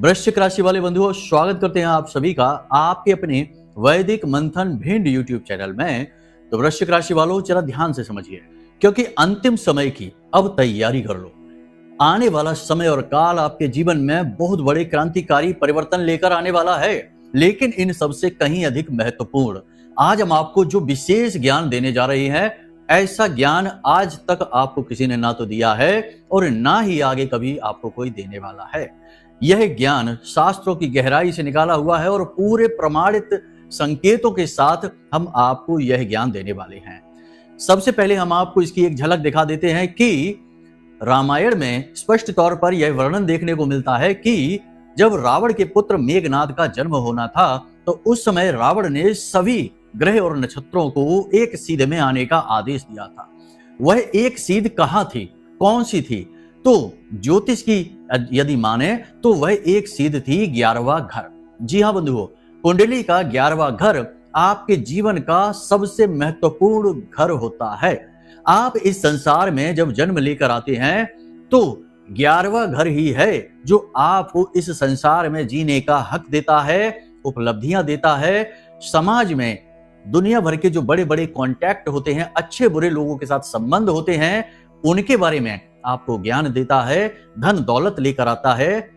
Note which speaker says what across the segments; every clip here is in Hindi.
Speaker 1: वृश्चिक राशि वाले बंधुओं, स्वागत करते हैं आप सभी का आपके अपने वैदिक मंथन भिंड यूट्यूब चैनल में। तो वृश्चिक राशि वालों, जरा ध्यान से समझिए, क्योंकि अंतिम समय की अब तैयारी कर लो। आने वाला समय और काल आपके जीवन में बहुत बड़े क्रांतिकारी परिवर्तन लेकर आने वाला है। लेकिन इन सबसे कहीं अधिक महत्वपूर्ण, आज हम आपको जो विशेष ज्ञान देने जा रहे हैं, ऐसा ज्ञान आज तक आपको किसी ने ना तो दिया है और ना ही आगे कभी आपको कोई देने वाला है। यह ज्ञान शास्त्रों की गहराई से निकाला हुआ है और पूरे प्रमाणित संकेतों के साथ हम आपको यह ज्ञान देने वाले हैं। सबसे पहले हम आपको इसकी एक झलक दिखा देते हैं कि रामायण में स्पष्ट तौर पर यह वर्णन देखने को मिलता है कि जब रावण के पुत्र मेघनाद का जन्म होना था, तो उस समय रावण ने सभी ग्रह और नक्षत्रों को एक सीध में आने का आदेश दिया था। वह एक सीध कहाँ थी, कौन सी थी? तो ज्योतिष की यदि माने तो वह एक सीध थी 11वां घर। जी हाँ बंधुओं, कुंडली का 11वां घर आपके जीवन का सबसे महत्वपूर्ण घर होता है। आप इस संसार में जब जन्म लेकर आते हैं तो 11वां घर ही है जो आपको इस संसार में जीने का हक देता है, उपलब्धियां देता है। समाज में दुनिया भर के जो बड़े बड़े कॉन्टैक्ट होते हैं, अच्छे बुरे लोगों के साथ संबंध होते हैं, उनके बारे में आपको ज्ञान देता है, धन दौलत लेकर आता है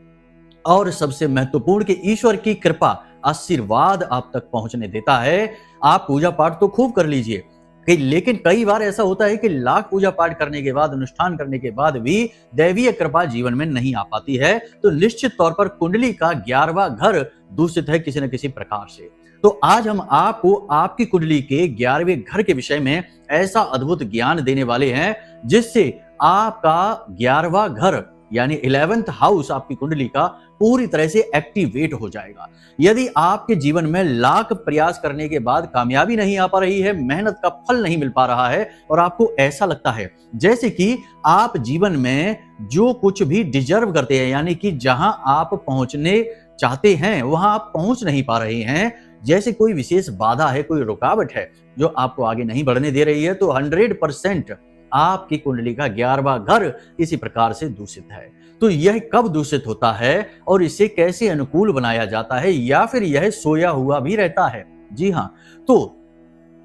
Speaker 1: और सबसे महत्वपूर्ण कि ईश्वर की कृपा, आशीर्वाद आप तक पहुंचने देता है। आप पूजा पाठ तो खूब कर लीजिए, लेकिन कई बार ऐसा होता है कि लाख पूजा पाठ करने के बाद, अनुष्ठान करने के बाद भी दैवीय कृपा जीवन में नहीं आ पाती है। तो निश्चित तौर पर कुंडली का 11वां घर दूषित है किसी न किसी प्रकार से। तो आज हम आपको आपकी कुंडली के 11वें घर के विषय में ऐसा अद्भुत ज्ञान देने वाले हैं जिससे आपका 11वां घर यानी 11th हाउस आपकी कुंडली का पूरी तरह से एक्टिवेट हो जाएगा। यदि आपके जीवन में लाख प्रयास करने के बाद कामयाबी नहीं आ पा रही है, मेहनत का फल नहीं मिल पा रहा है और आपको ऐसा लगता है जैसे कि आप जीवन में जो कुछ भी डिजर्व करते हैं, यानी कि जहां आप पहुंचने चाहते हैं वहां आप पहुंच नहीं पा रहे हैं, जैसे कोई विशेष बाधा है, कोई रुकावट है जो आपको आगे नहीं बढ़ने दे रही है, तो 100% आपकी कुंडली का 11वां घर इसी प्रकार से दूषित है। तो यह कब दूषित होता है और इसे कैसे अनुकूल बनाया जाता है, या फिर यह सोया हुआ भी रहता है? जी हाँ, तो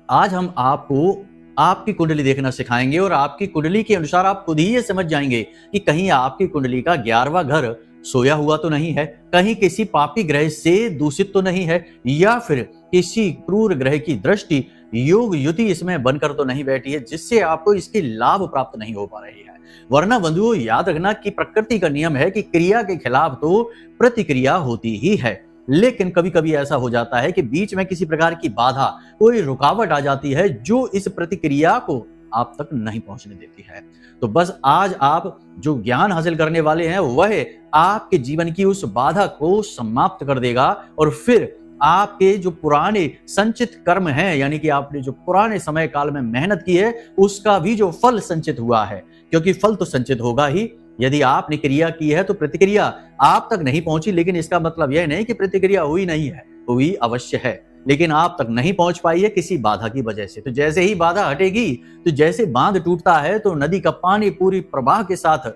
Speaker 1: आज हम आपको आपकी कुंडली देखना सिखाएंगे और आपकी कुंडली के अनुसार आप खुद ही ये समझ जाएंगे कि कहीं आपकी कुंडली का 11वां घर सोया हुआ तो नहीं है, कहीं किसी पापी ग्रह से दूषित तो नहीं है, या फिर किसी क्रूर ग्रह की दृष्टि, योग युति इसमें बनकर तो नहीं बैठी है जिससे आपको इसकी लाभ प्राप्त नहीं हो पा रही है। वरना बंधुओं, याद रखना कि प्रकृति का नियम है कि क्रिया के खिलाफ तो प्रतिक्रिया होती ही है। लेकिन कभी कभी ऐसा हो जाता है कि बीच में किसी प्रकार की बाधा, कोई रुकावट आ जाती है जो इस प्रतिक्रिया को आप तक नहीं पहुंचने देती है। तो बस आज आप जो ज्ञान हासिल करने वाले हैं वह आपके जीवन की उस बाधा को समाप्त कर देगा और फिर आपके जो पुराने संचित कर्म हैं, यानी कि आपने जो पुराने समय काल में मेहनत की है, उसका भी जो फल संचित हुआ है, क्योंकि फल तो संचित होगा ही। यदि आपने क्रिया की है तो प्रतिक्रिया आप तक नहीं पहुंची, लेकिन इसका मतलब यह नहीं कि प्रतिक्रिया हुई नहीं है, हुई अवश्य है, लेकिन आप तक नहीं पहुंच पाई है किसी बाधा की वजह से। तो जैसे ही बाधा हटेगी, तो जैसे बांध टूटता है तो नदी का पानी पूरी प्रवाह के साथ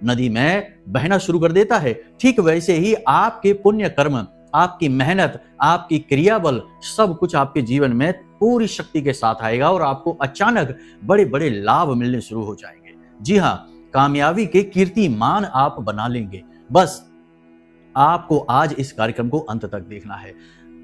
Speaker 1: नदी में बहना शुरू कर देता है, ठीक वैसे ही आपके पुण्य कर्म, आपकी मेहनत, आपकी क्रिया बल, सब कुछ आपके जीवन में पूरी शक्ति के साथ आएगा और आपको अचानक बड़े बड़े लाभ मिलने शुरू हो जाएंगे। जी हाँ, कामयाबी के कीर्तिमान आप बना लेंगे। बस आपको आज इस कार्यक्रम को अंत तक देखना है।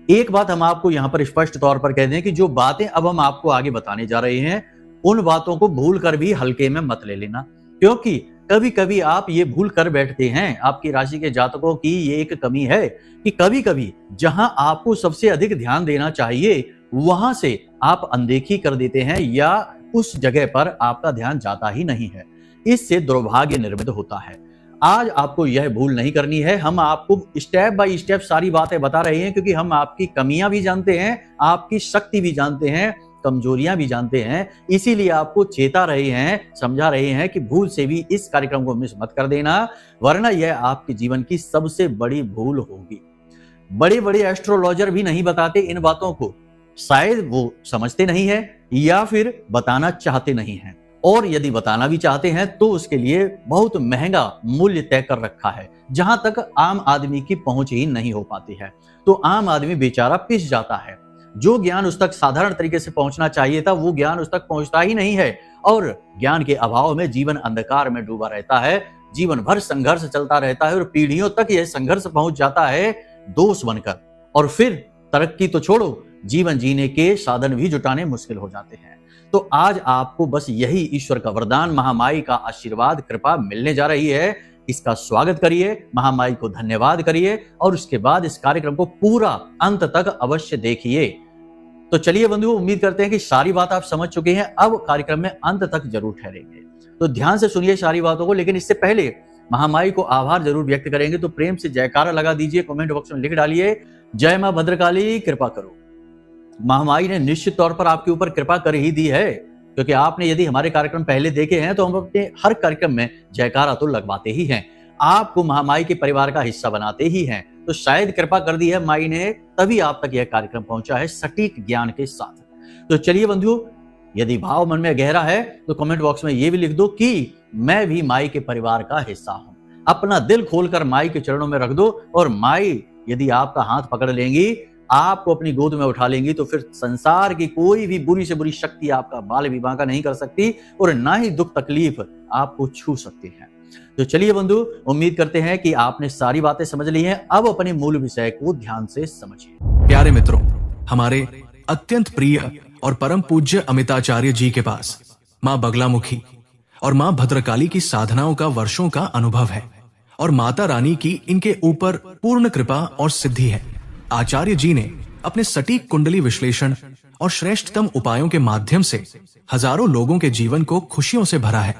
Speaker 1: एक बात हम आपको यहाँ पर स्पष्ट तौर पर कह दें कि जो बातें अब हम आपको आगे बताने जा रहे हैं, उन बातों को भूल कर भी हल्के में मत ले लेना, क्योंकि कभी कभी आप ये भूल कर बैठते हैं। आपकी राशि के जातकों की ये एक कमी है कि कभी कभी जहां आपको सबसे अधिक ध्यान देना चाहिए वहां से आप अनदेखी कर देते हैं या उस जगह पर आपका ध्यान जाता ही नहीं है। इससे दुर्भाग्य निर्मित होता है। आज आपको यह भूल नहीं करनी है। हम आपको स्टेप बाय स्टेप सारी बातें बता रहे हैं, क्योंकि हम आपकी कमियां भी जानते हैं, आपकी शक्ति भी जानते हैं, कमजोरियां भी जानते हैं। इसीलिए आपको चेता रहे हैं, समझा रहे हैं कि भूल से भी इस कार्यक्रम को मिस मत कर देना, वरना यह आपके जीवन की सबसे बड़ी भूल होगी। बड़े बड़े एस्ट्रोलॉजर भी नहीं बताते इन बातों को, शायद वो समझते नहीं है या फिर बताना चाहते नहीं है। और यदि बताना भी चाहते हैं तो उसके लिए बहुत महंगा मूल्य तय कर रखा है, जहां तक आम आदमी की पहुंच ही नहीं हो पाती है। तो आम आदमी बेचारा पिस जाता है। जो ज्ञान उस तक साधारण तरीके से पहुंचना चाहिए था, वो ज्ञान उस तक पहुंचता ही नहीं है, और ज्ञान के अभाव में जीवन अंधकार में डूबा रहता है। जीवन भर संघर्ष चलता रहता है और पीढ़ियों तक यह संघर्ष पहुंच जाता है दोष बनकर। और फिर तरक्की तो छोड़ो, जीवन जीने के साधन भी जुटाने मुश्किल हो जाते हैं। तो आज आपको बस यही ईश्वर का वरदान, महामाई का आशीर्वाद, कृपा मिलने जा रही है। इसका स्वागत करिए, महामाई को धन्यवाद करिए, और उसके बाद इस कार्यक्रम को पूरा अंत तक अवश्य देखिए। तो चलिए बंधुओं, उम्मीद करते हैं कि सारी बात आप समझ चुके हैं। अब कार्यक्रम में अंत तक जरूर ठहरेंगे, तो ध्यान से सुनिए सारी बातों को। लेकिन इससे पहले महामाई को आभार जरूर व्यक्त करेंगे, तो प्रेम से जयकारा लगा दीजिए, कमेंट बॉक्स में लिख डालिए, जय मां भद्रकाली कृपा करो। महामाई ने निश्चित तौर पर आपके ऊपर कृपा कर ही दी है, क्योंकि आपने यदि हमारे कार्यक्रम पहले देखे हैं तो हम अपने हर कार्यक्रम में जयकारा तो लगवाते ही हैं, आपको महामाई के परिवार का हिस्सा बनाते ही हैं। तो शायद कृपा कर दी है माई ने, तभी आप तक यह कार्यक्रम पहुंचा है सटीक ज्ञान के साथ। तो चलिए बंधुओं, यदि भाव मन में गहरा है तो कमेंट बॉक्स में यह भी लिख दो कि मैं भी माई के परिवार का हिस्सा हूं। अपना दिल खोलकर माई के चरणों में रख दो, और माई यदि आपका हाथ पकड़ लेंगी, आपको अपनी गोद में उठा लेंगी, तो फिर संसार की कोई भी बुरी से बुरी शक्ति आपका बाल भी बांका नहीं कर सकती, और ना ही दुख तकलीफ आपको छू सकती है। तो चलिए बंधु, उम्मीद करते हैं कि आपने सारी बातें समझ ली हैं। अब अपने मूल विषय को ध्यान से समझिए।
Speaker 2: प्यारे मित्रों, हमारे अत्यंत प्रिय और परम पूज्य अमिताचार्य जी के पास माँ बगलामुखी और माँ भद्रकाली की साधनाओं का वर्षों का अनुभव है, और माता रानी की इनके ऊपर पूर्ण कृपा और सिद्धि है। आचार्य जी ने अपने सटीक कुंडली विश्लेषण और श्रेष्ठतम उपायों के माध्यम से हजारों लोगों के जीवन को खुशियों से भरा है।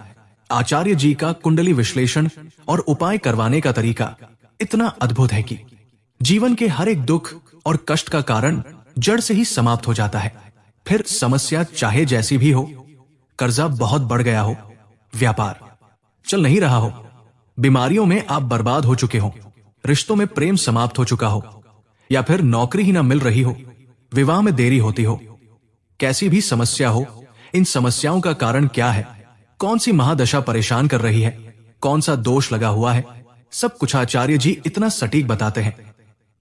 Speaker 2: आचार्य जी का कुंडली विश्लेषण और उपाय करवाने का तरीका इतना अद्भुत है कि जीवन के हर एक दुख और कष्ट का कारण जड़ से ही समाप्त हो जाता है। फिर समस्या चाहे जैसी भी हो, कर्जा बहुत बढ़ गया हो, व्यापार चल नहीं रहा हो, बीमारियों में आप बर्बाद हो चुके हो, रिश्तों में प्रेम समाप्त हो चुका हो, या फिर नौकरी ही ना मिल रही हो, विवाह में देरी होती हो, कैसी भी समस्या हो, इन समस्याओं का कारण क्या है, कौन सी महादशा परेशान कर रही है, कौन सा दोष लगा हुआ है, सब कुछ आचार्य जी इतना सटीक बताते हैं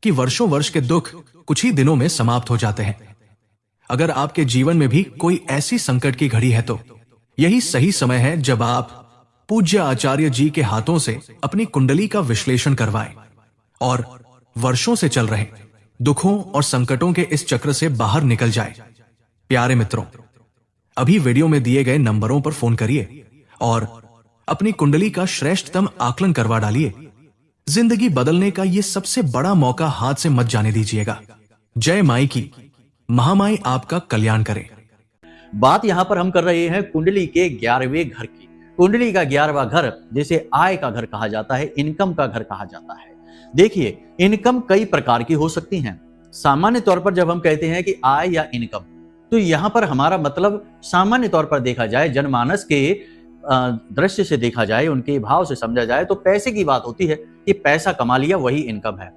Speaker 2: कि वर्षों वर्ष के दुख कुछ ही दिनों में समाप्त हो जाते हैं। अगर आपके जीवन में भी कोई ऐसी संकट की घड़ी है तो यही सही समय है जब आप पूज्य आचार्य जी के हाथों से अपनी कुंडली का विश्लेषण करवाएं और वर्षों से चल रहे दुखों और संकटों के इस चक्र से बाहर निकल जाए। प्यारे मित्रों, अभी वीडियो में दिए गए नंबरों पर फोन करिए और अपनी कुंडली का श्रेष्ठतम आकलन करवा डालिए। जिंदगी बदलने का ये सबसे बड़ा मौका हाथ से मत जाने दीजिएगा। जय माई की, महामाई आपका कल्याण करे।
Speaker 1: बात यहां पर हम कर रहे हैं कुंडली के 11वें घर की। कुंडली का 11वां घर जैसे आय का घर कहा जाता है, इनकम का घर कहा जाता है। देखिए, इनकम कई प्रकार की हो सकती हैं। सामान्य तौर पर जब हम कहते हैं कि आय या इनकम, तो यहां पर हमारा मतलब सामान्य तौर पर देखा जाए, जनमानस के दृश्य से देखा जाए, उनके भाव से समझा जाए तो पैसे की बात होती है कि पैसा कमा लिया वही इनकम है।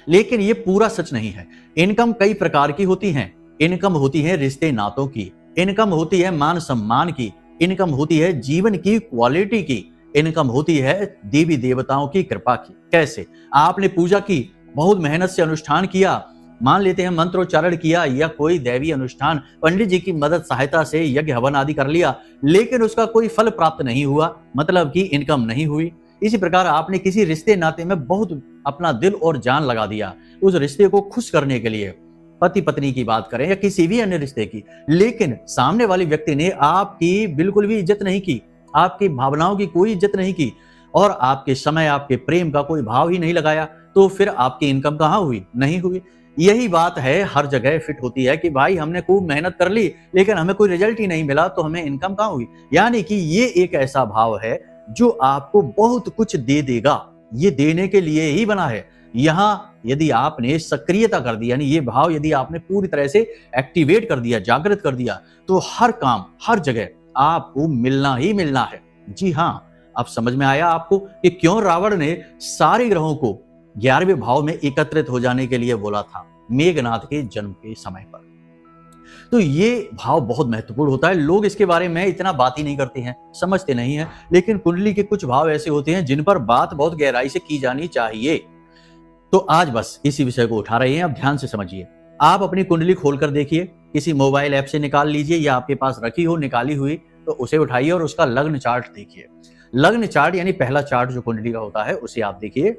Speaker 1: लेकिन ये पूरा सच नहीं है। इनकम कई प्रकार की होती हैं। इनकम होती है रिश्ते नातों की, इनकम होती है मान सम्मान की, इनकम होती है जीवन की क्वालिटी की, इनकम होती है देवी देवताओं की कृपा की। कैसे? आपने पूजा की, बहुत मेहनत से अनुष्ठान किया, मान लेते हैं मंत्रोच्चारण किया या कोई दैवी अनुष्ठान, पंडित जी की मदद सहायता से यज्ञ हवन आदि कर लिया, लेकिन उसका कोई फल प्राप्त नहीं हुआ, मतलब कि इनकम नहीं हुई। इसी प्रकार आपने किसी रिश्ते नाते में बहुत अपना दिल और जान लगा दिया उस रिश्ते को खुश करने के लिए, पति पत्नी की बात करें या किसी भी अन्य रिश्ते की, लेकिन सामने वाले व्यक्ति ने आपकी बिल्कुल भी इज्जत नहीं की, आपकी भावनाओं की कोई इज्जत नहीं की और आपके समय, आपके प्रेम का कोई भाव ही नहीं लगाया, तो फिर आपकी इनकम कहाँ हुई? नहीं हुई। यही बात है, हर जगह फिट होती है कि भाई हमने खूब मेहनत कर ली लेकिन हमें कोई रिजल्ट ही नहीं मिला, तो हमें इनकम कहाँ हुई। यानी कि ये एक ऐसा भाव है जो आपको बहुत कुछ दे देगा, ये देने के लिए ही बना है। यहाँ यदि आपने सक्रियता कर दी, यानी ये भाव यदि आपने पूरी तरह से एक्टिवेट कर दिया, जागृत कर दिया, तो हर काम, हर जगह आपको मिलना ही मिलना है। जी हाँ, अब समझ में आया आपको कि क्यों रावण ने सारे ग्रहों को 11वें भाव में एकत्रित हो जाने के लिए बोला था मेघनाथ के जन्म के समय पर। तो ये भाव बहुत महत्वपूर्ण होता है। लोग इसके बारे में इतना बात ही नहीं करते हैं, समझते नहीं हैं, लेकिन कुंडली के कुछ भाव ऐसे होते हैं जिन पर बात बहुत गहराई से की जानी चाहिए। तो आज बस इसी विषय को उठा रहे हैं, अब ध्यान से समझिए। आप अपनी कुंडली खोलकर देखिए, किसी मोबाइल ऐप से निकाल लीजिए या आपके पास रखी हो निकाली हुई तो उसे उठाइए और उसका लग्न चार्ट देखिए। लग्न चार्ट यानी पहला चार्ट जो कुंडली का होता है उसे आप देखिए।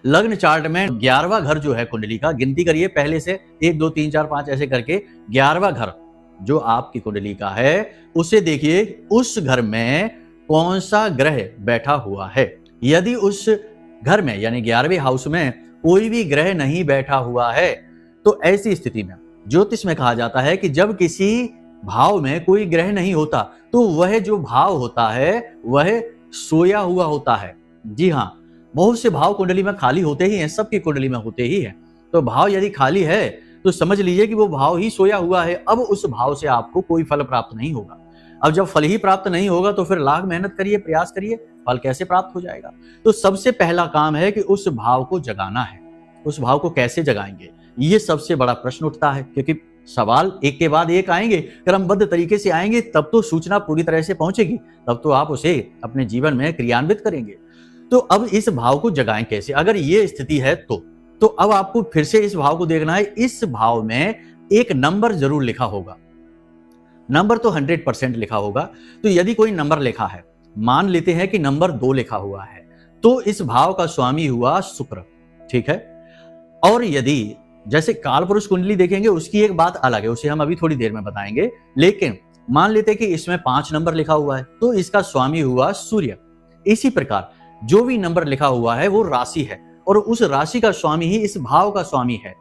Speaker 1: लग्न चार्ट में 11वां घर जो है कुंडली का, गिनती करिए पहले से 1 2 3 4 5 ऐसे करके 11वां घर जो आपकी कुंडली का है उसे देखिए, उस घर में कौन सा ग्रह बैठा हुआ है। यदि उस घर में यानी 11वें हाउस में कोई भी ग्रह नहीं बैठा हुआ है तो ऐसी स्थिति में ज्योतिष में कहा जाता है कि जब किसी भाव में कोई ग्रह नहीं होता तो वह जो भाव होता है वह सोया हुआ होता है। जी हाँ, बहुत से भाव कुंडली में खाली होते ही हैं, सबकी कुंडली में होते ही हैं। तो भाव यदि खाली है तो समझ लीजिए कि वो भाव ही सोया हुआ है। अब उस भाव से आपको कोई फल प्राप्त नहीं होगा। अब जब फल ही प्राप्त नहीं होगा तो फिर लाख मेहनत करिए, प्रयास करिए, फल कैसे प्राप्त हो जाएगा। तो सबसे पहला काम है कि उस भाव को जगाना है। उस भाव को कैसे जगाएंगे, ये सबसे बड़ा प्रश्न उठता है, क्योंकि सवाल एक के बाद एक आएंगे, क्रमबद्ध तरीके से आएंगे, तब तो सूचना पूरी तरह से पहुंचेगी, तब तो आप उसे अपने जीवन में क्रियान्वित करेंगे। तो अब इस भाव को जगाएं कैसे, अगर ये स्थिति है तो अब आपको फिर से इस भाव को देखना है। इस भाव में एक नंबर जरूर लिखा होगा, नंबर तो 100% लिखा होगा। तो यदि कोई नंबर लिखा है, मान लेते हैं कि नंबर 2 लिखा हुआ है, तो इस भाव का स्वामी हुआ शुक्र, ठीक है। और यदि जैसे काल पुरुष कुंडली देखेंगे उसकी एक बात अलग है, उसे हम अभी थोड़ी देर में बताएंगे, लेकिन मान लेते हैं कि इसमें 5 नंबर लिखा हुआ है तो इसका स्वामी हुआ सूर्य। इसी प्रकार जो भी नंबर लिखा हुआ है वो राशि है और उस राशि का स्वामी ही इस भाव का स्वामी है।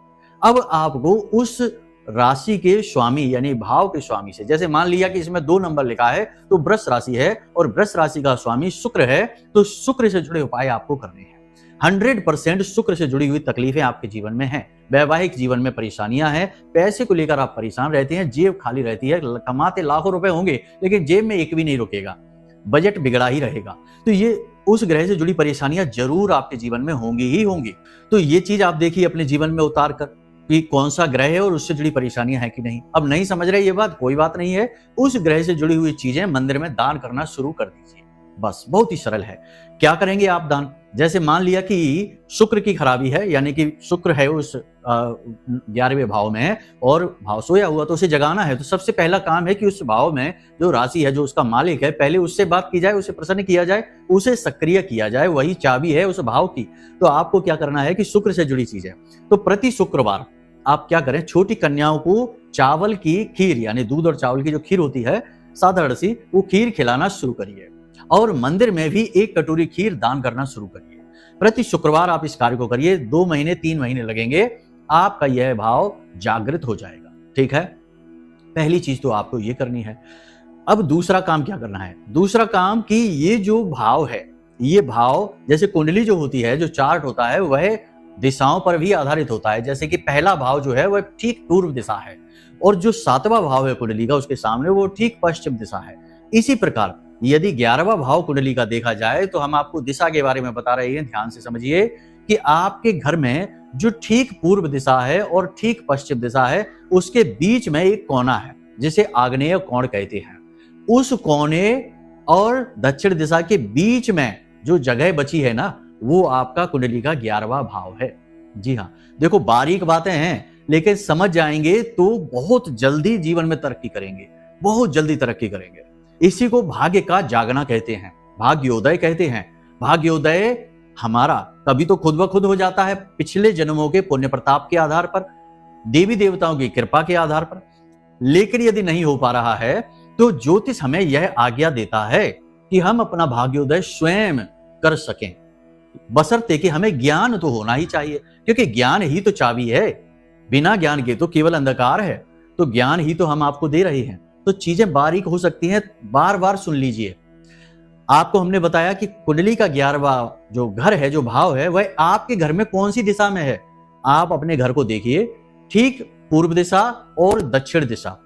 Speaker 1: अब आपको उस राशि के स्वामी यानी भाव के स्वामी से, जैसे मान लिया कि इसमें 2 नंबर लिखा है तो वृष राशि है और वृष राशि का स्वामी शुक्र है, तो शुक्र से जुड़े उपाय आपको करने हैं। 100% शुक्र से जुड़ी हुई तकलीफें आपके जीवन में हैं, वैवाहिक जीवन में परेशानियां हैं, पैसे को लेकर आप परेशान रहते हैं, जेब खाली रहती है, कमाते लाखों रुपए होंगे लेकिन जेब में एक भी नहीं रुकेगा, बजट बिगड़ा ही रहेगा। तो ये उस ग्रह से जुड़ी परेशानियां जरूर आपके जीवन में होंगी ही होंगी। तो ये चीज आप देखिए अपने जीवन में उतार कर कि कौन सा ग्रह है और उससे जुड़ी परेशानियां हैं कि नहीं। अब नहीं समझ रहे ये बात, कोई बात नहीं है, उस ग्रह से जुड़ी हुई चीजें मंदिर में दान करना शुरू कर दीजिए, बस बहुत ही सरल है। क्या करेंगे आप दान, जैसे मान लिया कि शुक्र की खराबी है, यानी कि शुक्र है उस 11वें भाव में और भाव सोया हुआ, तो उसे जगाना है। तो सबसे पहला काम है कि उस भाव में जो राशि है, जो उसका मालिक है, पहले उससे बात की जाए, उसे प्रसन्न किया जाए, उसे सक्रिय किया जाए, वही चाबी है उस भाव की। तो आपको क्या करना है कि शुक्र से जुड़ी चीज है, तो प्रति शुक्रवार आप क्या करें, छोटी कन्याओं को चावल की खीर यानी दूध और चावल की जो खीर होती है साधारण सी, वो खीर खिलाना शुरू करिए और मंदिर में भी 1 कटोरी खीर दान करना शुरू करिए। प्रति शुक्रवार आप इस कार्य को करिए, 2 महीने 3 महीने लगेंगे, आपका यह भाव जागृत हो जाएगा, ठीक है। पहली चीज तो आपको ये करनी है। अब दूसरा काम क्या करना है, दूसरा काम कि ये जो भाव है, ये भाव जैसे कुंडली जो होती है, जो चार्ट होता है, वह दिशाओं पर भी आधारित होता है। जैसे कि पहला भाव जो है वह ठीक पूर्व दिशा है और जो 7वां भाव है कुंडली का उसके सामने वो ठीक पश्चिम दिशा है। इसी प्रकार यदि 11वां भाव कुंडली का देखा जाए तो हम आपको दिशा के बारे में बता रहे हैं, ध्यान से समझिए कि आपके घर में जो ठीक पूर्व दिशा है और ठीक पश्चिम दिशा है उसके बीच में एक कोना है जिसे आग्नेय कोण कहते हैं। उस कोने और दक्षिण दिशा के बीच में जो जगह बची है ना, वो आपका कुंडली का 11वां भाव है। जी हाँ, देखो बारीक बातें हैं लेकिन समझ जाएंगे तो बहुत जल्दी जीवन में तरक्की करेंगे, बहुत जल्दी तरक्की करेंगे। इसी को भाग्य का जागना कहते हैं, भाग्योदय कहते हैं। भाग्योदय हमारा कभी तो खुद ब खुद हो जाता है, पिछले जन्मों के पुण्य प्रताप के आधार पर, देवी देवताओं की कृपा के आधार पर। लेकिन यदि नहीं हो पा रहा है तो ज्योतिष हमें यह आज्ञा देता है कि हम अपना भाग्योदय स्वयं कर सकें, बशर्ते कि हमें ज्ञान तो होना ही चाहिए, क्योंकि ज्ञान ही तो चाबी है। बिना ज्ञान के तो केवल अंधकार है, तो ज्ञान ही तो हम आपको दे रहे हैं। तो चीजें बारीक हो सकती हैं, बार बार सुन लीजिए। आपको हमने बताया कि कुंडली का 11वां जो घर है, जो भाव है, वह आपके घर में कौन सी दिशा में है। आप अपने घर को देखिए, ठीक पूर्व दिशा और दक्षिण दिशा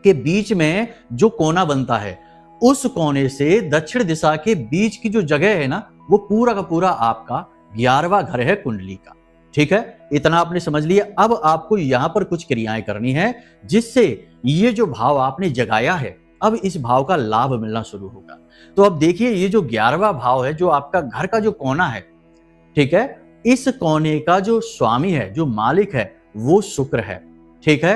Speaker 1: के बीच में जो कोना बनता है, उस कोने से दक्षिण दिशा के बीच की जो जगह है ना, वो पूरा का पूरा आपका 11वां घर है कुंडली का, ठीक है, इतना आपने समझ लिया। अब आपको यहां पर कुछ क्रियाएं करनी है जिससे ये जो भाव आपने जगाया है, अब इस भाव का लाभ मिलना शुरू होगा। तो अब देखिए, ये जो 11वां भाव है, जो आपका घर का जो कोना है, ठीक है, इस कोने का जो स्वामी है, जो मालिक है, वो शुक्र है। ठीक है,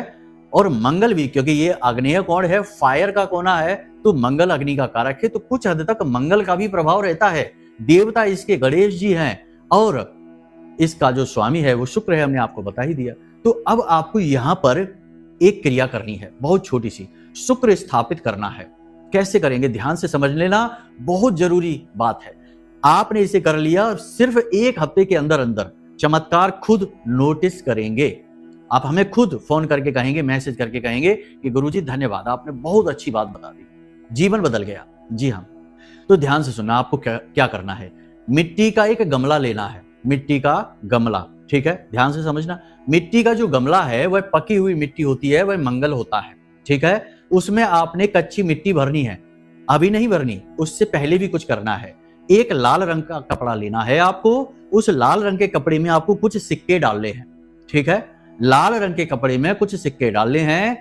Speaker 1: और मंगल भी, क्योंकि ये आग्नेय कोण है, फायर का कोना है, तो मंगल अग्नि का कारक है, तो कुछ हद तक मंगल का भी प्रभाव रहता है। देवता इसके गणेश जी हैं और इसका जो स्वामी है वो शुक्र है, हमने आपको बता ही दिया। तो अब आपको यहां पर एक क्रिया करनी है, बहुत छोटी सी, शुक्र स्थापित करना है। कैसे करेंगे, ध्यान से समझ लेना, बहुत जरूरी बात है। आपने इसे कर लिया और सिर्फ 1 हफ्ते के अंदर अंदर चमत्कार खुद नोटिस करेंगे। आप हमें खुद फोन करके कहेंगे, मैसेज करके कहेंगे कि गुरुजी धन्यवाद, आपने बहुत अच्छी बात बता दी, जीवन बदल गया। जी हाँ, तो ध्यान से सुनना, आपको क्या करना है। मिट्टी का एक गमला लेना है, मिट्टी का गमला, ठीक है, ध्यान से समझना। मिट्टी का जो गमला है वह पकी हुई मिट्टी होती है, वह मंगल होता है। ठीक है, उसमें आपने कच्ची मिट्टी भरनी है, अभी नहीं भरनी, उससे पहले भी कुछ करना है। एक लाल रंग का कपड़ा लेना है आपको, उस लाल रंग के कपड़े में आपको कुछ सिक्के डालने हैं। ठीक है, लाल रंग के कपड़े में कुछ सिक्के डालने हैं,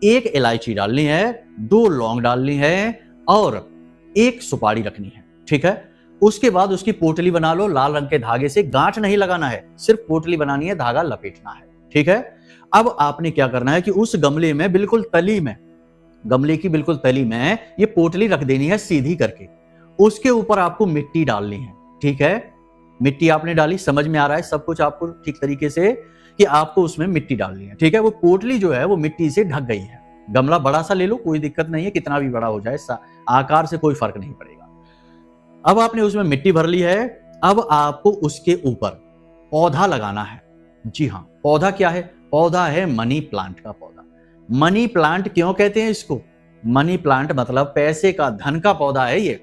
Speaker 1: 1 इलायची डालनी है, 2 लौंग डालनी है और 1 सुपारी रखनी है। ठीक है, उसके बाद उसकी पोटली बना लो, लाल रंग के धागे से, गांठ नहीं लगाना है, सिर्फ पोटली बनानी है, धागा लपेटना है। ठीक है, अब आपने क्या करना है कि उस गमले में बिल्कुल तली में, गमले की बिल्कुल तली में ये पोटली रख देनी है सीधी करके। उसके ऊपर आपको मिट्टी डालनी है। ठीक है, मिट्टी आपने डाली, समझ में आ रहा है सब कुछ आपको ठीक तरीके से कि आपको उसमें मिट्टी डालनी है। ठीक है, वो पोटली जो है वो मिट्टी से ढक गई है। गमला बड़ा सा ले लो, कोई दिक्कत नहीं है, कितना भी बड़ा हो जाए, आकार से कोई फर्क नहीं पड़ेगा। अब आपने उसमें मिट्टी भर ली है, अब आपको उसके ऊपर पौधा लगाना है। जी हाँ, पौधा क्या है, पौधा है मनी प्लांट का पौधा। मनी प्लांट क्यों कहते हैं इसको, मनी प्लांट मतलब पैसे का, धन का पौधा है। ये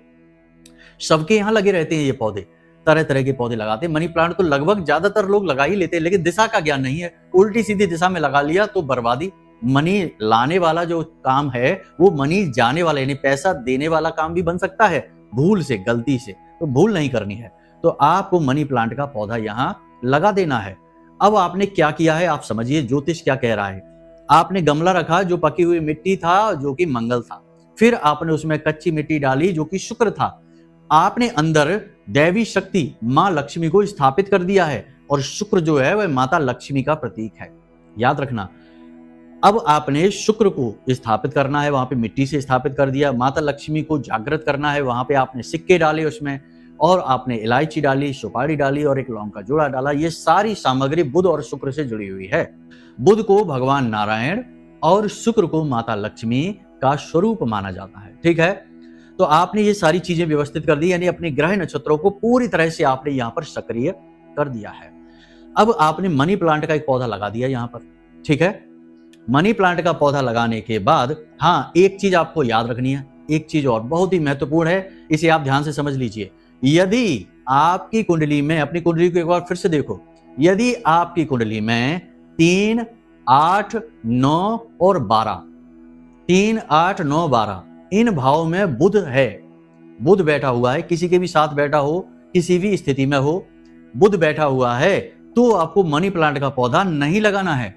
Speaker 1: सबके यहां लगे रहते हैं, ये पौधे तरह तरह के पौधे लगाते हैं। मनी प्लांट तो लगभग ज्यादातर लोग लगा ही लेते हैं, लेकिन दिशा का ज्ञान नहीं है, उल्टी सीधी दिशा में लगा लिया तो बर्बादी। मनी लाने वाला जो काम है वो मनी जाने वाला, यानी पैसा देने वाला काम भी बन सकता है, भूल से, गलती से, तो भूल नहीं करनी है। तो आपको मनी प्लांट का पौधा यहां लगा देना है। अब आपने क्या किया है, आप समझिए ज्योतिष क्या कह रहा है। आपने गमला रखा जो पकी हुई मिट्टी था, जो कि मंगल था, फिर आपने उसमें कच्ची मिट्टी डाली जो कि शुक्र था। आपने अंदर दैवी शक्ति मां लक्ष्मी को स्थापित कर दिया है, और शुक्र जो है वह माता लक्ष्मी का प्रतीक है, याद रखना। अब आपने शुक्र को स्थापित करना है, वहां पे मिट्टी से स्थापित कर दिया। माता लक्ष्मी को जागृत करना है, वहां पे आपने सिक्के डाले उसमें, और आपने इलायची डाली, सुपारी डाली और 1 लौंग का जोड़ा डाला। ये सारी सामग्री बुध और शुक्र से जुड़ी हुई है। बुध को भगवान नारायण और शुक्र को माता लक्ष्मी का स्वरूप माना जाता है। ठीक है, तो आपने ये सारी चीजें व्यवस्थित कर दी, यानी अपने ग्रह नक्षत्रों को पूरी तरह से आपने यहाँ पर सक्रिय कर दिया है। अब आपने मनी प्लांट का एक पौधा लगा दिया यहाँ पर। ठीक है, मनी प्लांट का पौधा लगाने के बाद, हाँ, एक चीज आपको याद रखनी है, एक चीज और बहुत ही महत्वपूर्ण है, इसे आप ध्यान से समझ लीजिए। यदि आपकी कुंडली में, अपनी कुंडली को एक बार फिर से देखो, यदि आपकी कुंडली में 3, 8, 9 और 12, 3, 8, 9, 12 इन भावों में बुध है, बुध बैठा हुआ है, किसी के भी साथ बैठा हो, किसी भी स्थिति में हो, बुध बैठा हुआ है, तो आपको मनी प्लांट का पौधा नहीं लगाना है।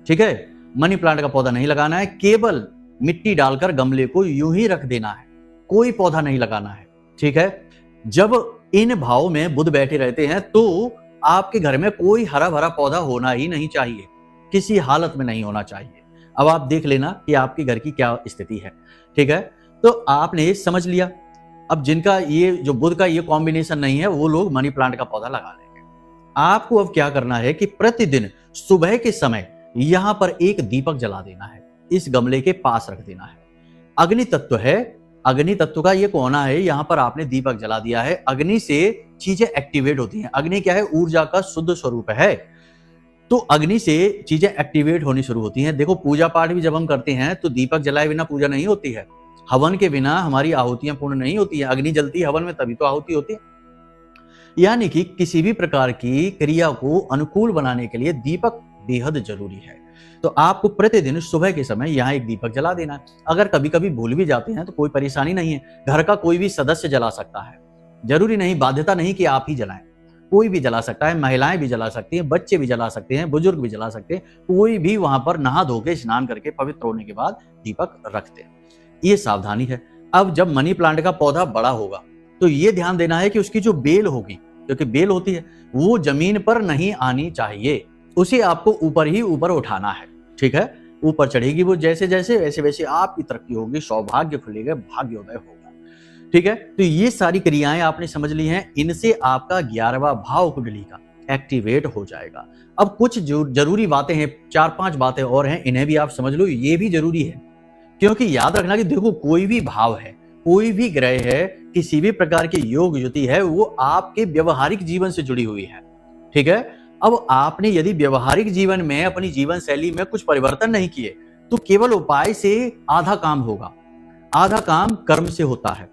Speaker 1: ठीक है, मनी प्लांट का पौधा नहीं लगाना है, केवल मिट्टी डालकर गमले को यूं ही रख देना है, कोई पौधा नहीं लगाना है। ठीक है, जब इन भावों में बुध बैठे रहते हैं तो आपके घर में कोई हरा भरा पौधा होना ही नहीं चाहिए, किसी हालत में नहीं होना चाहिए। अब आप देख लेना कि आपके घर की क्या स्थिति है। ठीक है, तो आपने समझ लिया। अब जिनका ये जो बुध का ये कॉम्बिनेशन नहीं है, वो लोग मनी प्लांट का पौधा लगा लेंगे। आपको अब क्या करना है कि प्रतिदिन सुबह के समय यहां पर एक दीपक जला देना है, इस गमले के पास रख देना है। अग्नि तत्व है, अग्नि तत्व का ये कोना है, यहां पर आपने दीपक जला दिया है। अग्नि से चीजें एक्टिवेट होती हैं। अग्नि क्या है, ऊर्जा का शुद्ध स्वरूप है, तो अग्नि से चीजें एक्टिवेट होनी शुरू होती हैं। देखो, पूजा पाठ भी जब हम करते हैं तो दीपक जलाए बिना पूजा नहीं होती है, हवन के बिना हमारी आहुतियां पूर्ण नहीं होती है। अग्नि जलती है हवन में, तभी तो आहुति होती है। यानी कि किसी भी प्रकार की क्रिया को अनुकूल बनाने के लिए दीपक बेहद जरूरी है। तो आपको प्रतिदिन सुबह के समय यहाँ एक दीपक जला देना है। अगर कभी कभी भूल भी जाते हैं तो कोई परेशानी नहीं है, घर का कोई भी सदस्य जला सकता है, जरूरी नहीं, बाध्यता नहीं कि आप ही जलाएं। कोई भी जला सकता है, महिलाएं भी जला सकती हैं, बच्चे भी जला सकते हैं, बुजुर्ग भी जला सकते हैं, कोई भी वहां पर नहा धो के स्नान करके पवित्र होने के बाद दीपक रखते हैं। ये सावधानी है। अब जब मनी प्लांट का पौधा बड़ा होगा तो ये ध्यान देना है कि उसकी जो बेल होगी, क्योंकि बेल होती है, वो जमीन पर नहीं आनी चाहिए, उसे आपको ऊपर ही ऊपर उठाना है। ठीक है, ऊपर चढ़ेगी वो जैसे जैसे, वैसे वैसे आपकी तरक्की होगी, सौभाग्य खुलेगा, भाग्योदय होगा। ठीक है, तो ये सारी क्रियाएं आपने समझ ली हैं, इनसे आपका 11वां भाव कुंडली का एक्टिवेट हो जाएगा। अब कुछ जो जरूरी बातें हैं, 4-5 बातें और हैं, इन्हें भी आप समझ लो, ये भी जरूरी है। क्योंकि याद रखना कि देखो, कोई भी भाव है, कोई भी ग्रह है, किसी भी प्रकार की योग युति है, वो आपके व्यवहारिक जीवन से जुड़ी हुई है। ठीक है, अब आपने यदि व्यवहारिक जीवन में अपनी जीवन शैली में कुछ परिवर्तन नहीं किए तो केवल उपाय से आधा काम होगा, आधा काम कर्म से होता है।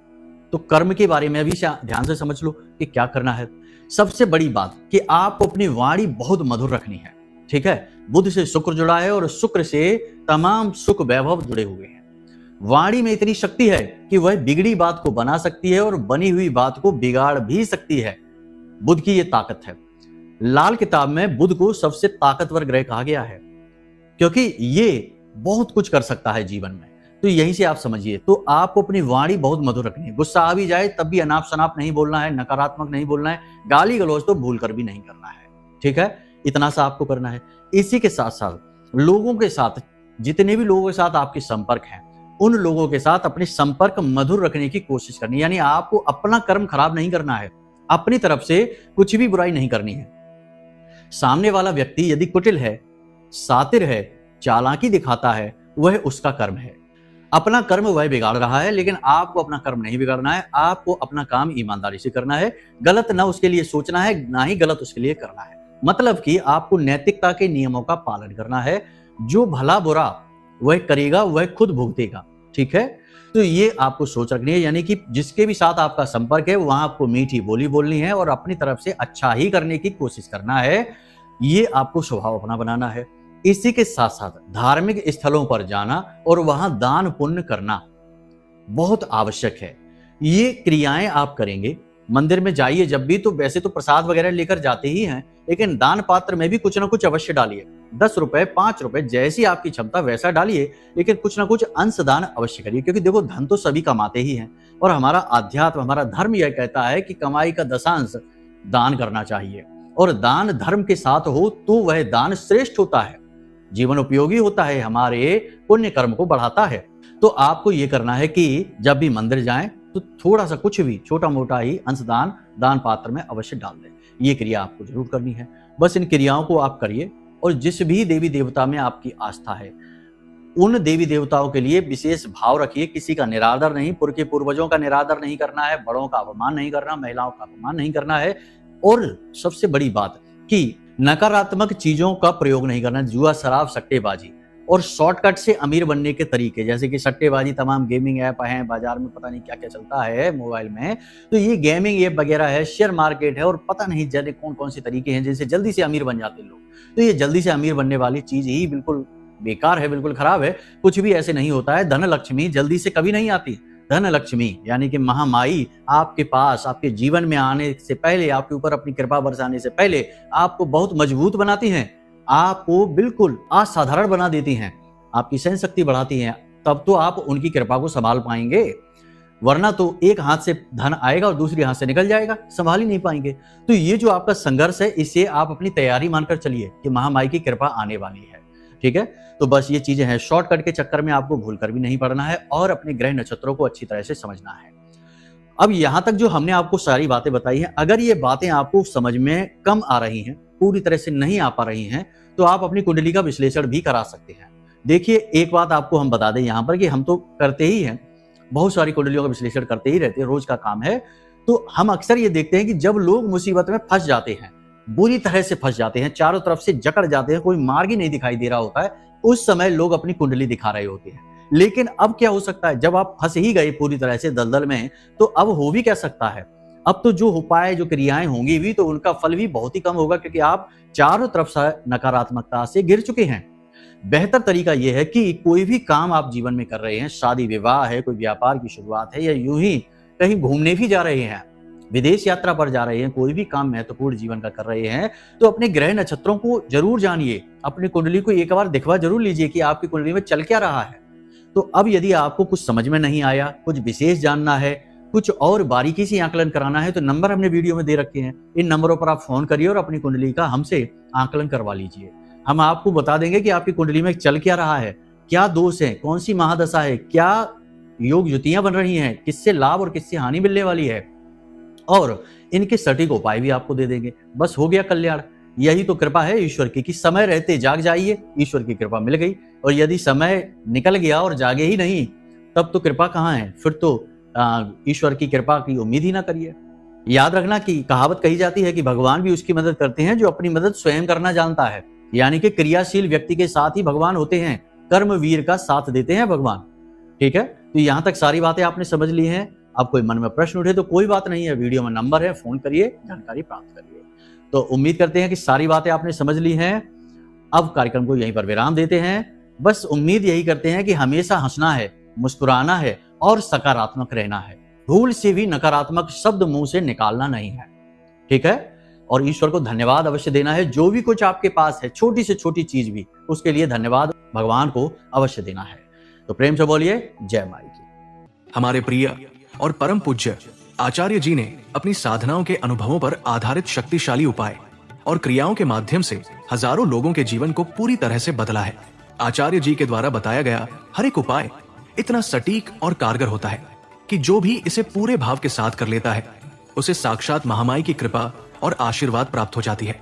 Speaker 1: तो कर्म के बारे में भी ध्यान से समझ लो कि क्या करना है। सबसे बड़ी बात कि आपको अपनी वाणी बहुत मधुर रखनी है। ठीक है, बुध से शुक्र जुड़ा है और शुक्र से तमाम सुख वैभव जुड़े हुए हैं। वाणी में इतनी शक्ति है कि वह बिगड़ी बात को बना सकती है और बनी हुई बात को बिगाड़ भी सकती है। बुध की यह ताकत है। लाल किताब में बुध को सबसे ताकतवर ग्रह कहा गया है, क्योंकि ये बहुत कुछ कर सकता है जीवन में। तो यहीं से आप समझिए, तो आपको अपनी वाणी बहुत मधुर रखनी है। गुस्सा आ भी जाए तब भी अनाप शनाप नहीं बोलना है, नकारात्मक नहीं बोलना है, गाली गलौज तो भूल कर भी नहीं करना है। ठीक है, इतना सा आपको करना है। इसी के साथ साथ लोगों के साथ, जितने भी लोगों के साथ आपके संपर्क हैं, उन लोगों के साथ अपने संपर्क मधुर रखने की कोशिश करनी है। यानी आपको अपना कर्म खराब नहीं करना है, अपनी तरफ से कुछ भी बुराई नहीं करनी है। सामने वाला व्यक्ति यदि कुटिल है, सातिर है, चालाकी दिखाता है, वह उसका कर्म है। अपना कर्म वह बिगाड़ रहा है, लेकिन आपको अपना कर्म नहीं बिगाड़ना है। आपको अपना काम ईमानदारी से करना है, गलत ना उसके लिए सोचना है, ना ही गलत उसके लिए करना है। मतलब कि आपको नैतिकता के नियमों का पालन करना है। जो भला बुरा वह करेगा वह खुद भुगतेगा। ठीक है, तो ये आपको सोच रखनी है। यानी कि जिसके भी साथ आपका संपर्क है वहां आपको मीठी बोली बोलनी है और अपनी तरफ से अच्छा ही करने की कोशिश करना है। ये आपको स्वभाव अपना बनाना है। इसी के साथ साथ धार्मिक स्थलों पर जाना और वहां दान पुण्य करना बहुत आवश्यक है। ये क्रियाएं आप करेंगे। मंदिर में जाइए जब भी, तो वैसे तो प्रसाद वगैरह लेकर जाते ही हैं, लेकिन दान पात्र में भी कुछ ना कुछ अवश्य डालिए। 10 रुपए, 5 रुपए, जैसी आपकी क्षमता वैसा डालिए, लेकिन कुछ ना कुछ अंश दान अवश्य करिए। क्योंकि देखो, धन तो सभी कमाते ही हैं और हमारा अध्यात्म, हमारा धर्म यह कहता है कि कमाई का दशांश दान करना चाहिए, और दान धर्म के साथ हो तो वह दान श्रेष्ठ होता है, जीवन उपयोगी होता है, हमारे पुण्य कर्म को बढ़ाता है। तो आपको ये करना है कि जब भी मंदिर जाएं तो थोड़ा सा, कुछ भी छोटा मोटा ही अंशदान दान पात्र में अवश्य डाल दें। ये क्रिया आपको जरूर करनी है। बस इन क्रियाओं को आप करिए। और जिस भी देवी देवता में आपकी आस्था है, उन देवी देवताओं के लिए विशेष भाव रखिए। किसी का निरादर नहीं, पुरखे पूर्वजों का निरादर नहीं करना है, बड़ों का अपमान नहीं करना, महिलाओं का अपमान नहीं करना है। और सबसे बड़ी बात कि नकारात्मक चीजों का प्रयोग नहीं करना, जुआ, शराब, सट्टेबाजी और शॉर्टकट से अमीर बनने के तरीके, जैसे कि सट्टेबाजी, तमाम गेमिंग ऐप हैं, बाजार में पता नहीं क्या क्या चलता है मोबाइल में, तो ये गेमिंग ऐप वगैरह है, शेयर मार्केट है, और पता नहीं जाने कौन कौन से तरीके हैं जिनसे जल्दी से अमीर बन जाते हैं लोग। तो ये जल्दी से अमीर बनने वाली चीज ही बिल्कुल बेकार है, बिल्कुल खराब है। कुछ भी ऐसे नहीं होता है। धन लक्ष्मी जल्दी से कभी नहीं आती। धन लक्ष्मी यानी कि महामाई आपके पास, आपके जीवन में आने से पहले, आपके ऊपर अपनी कृपा बरसाने से पहले आपको बहुत मजबूत बनाती हैं, आपको बिल्कुल असाधारण बना देती हैं, आपकी सहन शक्ति बढ़ाती हैं। तब तो आप उनकी कृपा को संभाल पाएंगे, वरना तो एक हाथ से धन आएगा और दूसरी हाथ से निकल जाएगा, संभाल ही नहीं पाएंगे। तो ये जो आपका संघर्ष है, इसे आप अपनी तैयारी मानकर चलिए कि महामाई की कृपा आने वाली है। ठीक है, तो बस ये चीजें हैं। शॉर्टकट के चक्कर में आपको भूल कर भी नहीं पड़ना है और अपने ग्रह नक्षत्रों को अच्छी तरह से समझना है। अब यहां तक जो हमने आपको सारी बातें बताई हैं, अगर ये बातें आपको समझ में कम आ रही हैं, पूरी तरह से नहीं आ पा रही हैं, तो आप अपनी कुंडली का विश्लेषण भी करा सकते हैं। देखिए, एक बात आपको हम बता दें यहाँ पर कि हम तो करते ही हैं, बहुत सारी कुंडलियों का विश्लेषण करते ही रहते हैं, रोज का काम है। तो हम अक्सर ये देखते हैं कि जब लोग मुसीबत में फंस जाते हैं, बुरी तरह से फंस जाते हैं, चारों तरफ से जकड़ जाते हैं, कोई मार्ग ही नहीं दिखाई दे रहा होता है, उस समय लोग अपनी कुंडली दिखा रहे होते हैं। लेकिन अब क्या हो सकता है, जब आप फंस ही गए पूरी तरह से दलदल में, तो अब हो भी क्या सकता है। अब तो जो उपाय, जो क्रियाएं होंगी भी, तो उनका फल भी बहुत ही कम होगा, क्योंकि आप चारों तरफ से नकारात्मकता से घिर चुके हैं। बेहतर तरीका यह है कि कोई भी काम आप जीवन में कर रहे हैं, शादी विवाह है, कोई व्यापार की शुरुआत है, या यूं ही कहीं घूमने भी जा रहे हैं, विदेश यात्रा पर जा रहे हैं, कोई भी काम महत्वपूर्ण जीवन का कर रहे हैं, तो अपने ग्रह नक्षत्रों को जरूर जानिए, अपनी कुंडली को एक बार दिखवा जरूर लीजिए कि आपकी कुंडली में चल क्या रहा है। तो अब यदि आपको कुछ समझ में नहीं आया, कुछ विशेष जानना है, कुछ और बारीकी से आकलन कराना है, तो नंबर हमने वीडियो में दे रखे हैं। इन नंबरों पर आप फोन करिए और अपनी कुंडली का हमसे आकलन करवा लीजिए। हम आपको बता देंगे कि आपकी कुंडली में चल क्या रहा है, क्या दोष है, कौन सी महादशा है, क्या योग युतियां बन रही हैं, किससे लाभ और किससे हानि मिलने वाली है, और इनके सटीक उपाय भी आपको दे देंगे। बस हो गया कल्याण। यही तो कृपा है ईश्वर की कि समय रहते जाग जाइए, ईश्वर की कृपा मिल गई। और यदि समय निकल गया और जागे ही नहीं, तब तो कृपा कहाँ है, फिर तो ईश्वर की कृपा की उम्मीद ही ना करिए। याद रखना कि कहावत कही जाती है कि भगवान भी उसकी मदद करते हैं जो अपनी मदद स्वयं करना जानता है। यानी कि क्रियाशील व्यक्ति के साथ ही भगवान होते हैं, कर्मवीर का साथ देते हैं भगवान। ठीक है, तो यहां तक सारी बातें आपने समझ ली हैं। अब कोई मन में प्रश्न उठे तो कोई बात नहीं है, वीडियो में नंबर है, फोन करिए, जानकारी प्राप्त करिए। तो उम्मीद करते हैं कि सारी बातें आपने समझ ली हैं। अब कार्यक्रम को यहीं पर विराम देते हैं। बस उम्मीद यही करते हैं कि हमेशा हंसना है, मुस्कुराना है और सकारात्मक रहना है। भूल से भी नकारात्मक शब्द मुंह से निकालना नहीं है। ठीक है, और ईश्वर को धन्यवाद अवश्य देना है। जो भी कुछ आपके पास है, छोटी से छोटी चीज भी, उसके लिए धन्यवाद भगवान को अवश्य देना है। तो प्रेम से बोलिए जय माई की।
Speaker 2: हमारे प्रिय और परम पूज्य आचार्य जी ने अपनी साधनाओं के अनुभवों पर आधारित शक्तिशाली उपाय और क्रियाओं के माध्यम से हजारों लोगों के जीवन को पूरी तरह से बदला है। आचार्य जी के द्वारा बताया गया हर एक उपाय इतना सटीक और कारगर होता है कि जो भी इसे पूरे भाव के साथ कर लेता है, उसे साक्षात महामाई की कृपा और आशीर्वाद प्राप्त हो जाती है।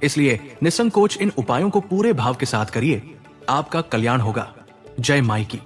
Speaker 2: इसलिए निसंकोच इन उपायों को पूरे भाव के साथ करिए, आपका कल्याण होगा। जय माई की।